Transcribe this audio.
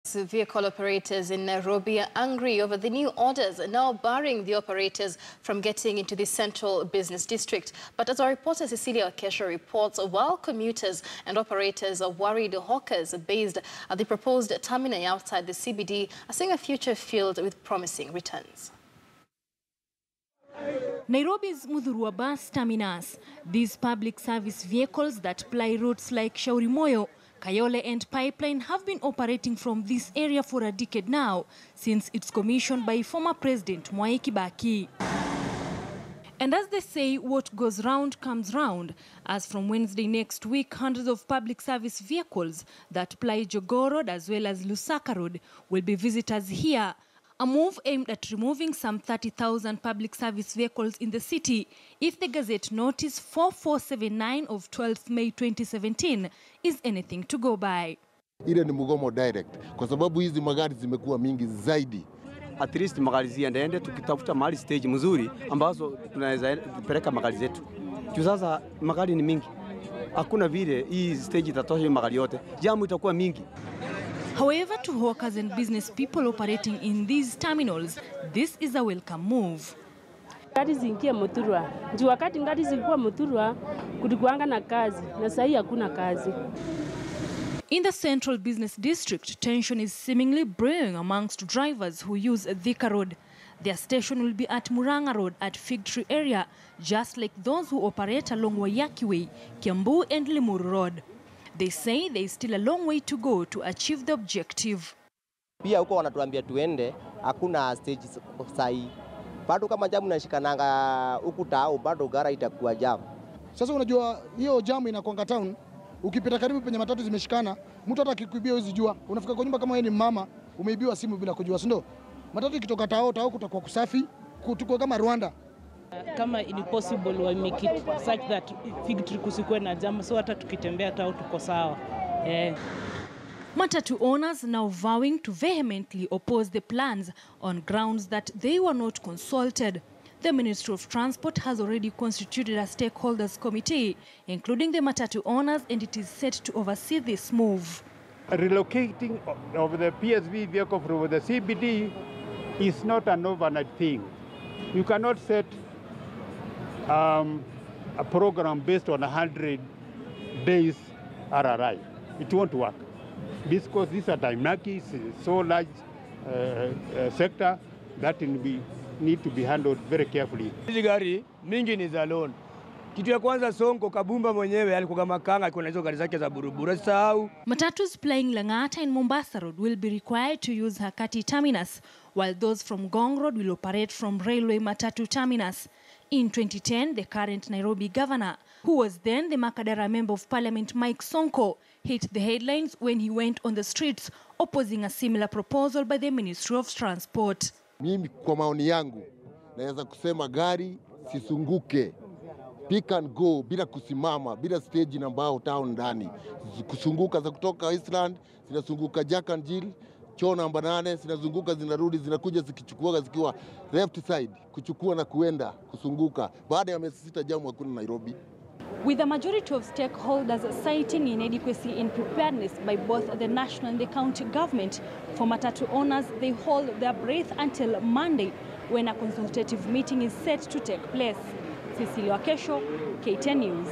Vehicle operators in Nairobi are angry over the new orders now barring the operators from getting into the central business district. But as our reporter Cecilia Wakesho reports, while commuters and operators are worried, hawkers based at the proposed terminal outside the CBD are seeing a future filled with promising returns. Nairobi's Muthurwa bus terminus. These public service vehicles that ply routes like Shauri Moyo, Kayole and Pipeline have been operating from this area for a decade now, since it's commissioned by former President Mwai Kibaki. And as they say, what goes round comes round, as from Wednesday next week, hundreds of public service vehicles that ply Jogoo Road as well as Lusaka Road will be visitors here. A move aimed at removing some 30,000 public service vehicles in the city if the Gazette Notice 4479 of 12th May 2017 is anything to go by. Ile ni mgomo direct kwa sababu hizi magari zimekuwa mingi zaidi. At least magari ziende tukitafuta mahali stage mzuri ambazo tunaweza peleka magari zetu. Juu sasa magari ni mingi. Hakuna vile hii stage itatosha magari yote. Jamu itakuwa mingi. However, to hawkers and business people operating in these terminals, this is a welcome move. Gari zingia Muthurwa. Juu wakati gari zilikuwa Muthurwa kulikuanga na kazi na sasa hakuna kazi. In the central business district, tension is seemingly brewing amongst drivers who use Thika Road. Their station will be at Muranga Road at Fig Tree area, just like those who operate along Wayaki Way, Kiambu and Limuru Road. They say there is still a long way to go to achieve the objective. Pia huko wanatuambia tuende, hakuna stage sahi. Bado kama jamu nashikananga huku tao, bado gara itakuwa jamu. Sasa unajua hiyo jamu inakuanga town, ukipita karibu penye matatu zimeshikana, mtu hata akikuibia huwezi jua. Unafika kwa nyumba kama wewe ni mama, umeibiwa simu bila kujua, si ndio? Matatu ikitoka tao kutakuwa kusafi, kutukua kama Rwanda. Kama it possible we make it such that Fig Tree kusikwe na jam, so hata tukitembea tao tuko sawa. Matatu owners now vowing to vehemently oppose the plans on grounds that they were not consulted. The Ministry of Transport has already constituted a stakeholders committee, including the Matatu owners, and it is set to oversee this move. Relocating of the PSV vehicle from the CBD is not an overnight thing. You cannot set a program based on 100 days RRI. It won't work because these are dynamic, so large sector that need to be handled very carefully. Hizi gari mingi ni za loan. Kitu ya kwanza Sonko Kabumba mwenyewe alikuwa makanga alikuwa na hizo gari zake za buruburu sahau. Matatus plying Langata and Mombasa Road will be required to use Hakati terminus, while those from Gong Road will operate from Railway Matatu terminus. In 2010, the current Nairobi governor, who was then the Makadara Member of Parliament Mike Sonko, hit the headlines when he went on the streets opposing a similar proposal by the Ministry of Transport. Mimi kwa maoni yangu naweza kusema gari sisunguke. Pick and go bila kusimama, bila stage na mbao town ndani. Kusunguka za kutoka Eastland, zinasunguka Jack and Jill, Choo namba 8, zinazunguka zinarudi, zinakuja zikichukua zikiwa left side, kuchukua na kuenda kusunguka. Baada ya miezi 6 jamu hakuna Nairobi. With the majority of stakeholders citing inadequacy in preparedness by both the national and the county government, for Matatu owners, they hold their breath until Monday, when a consultative meeting is set to take place. Cecilia Wakesho, KTN News.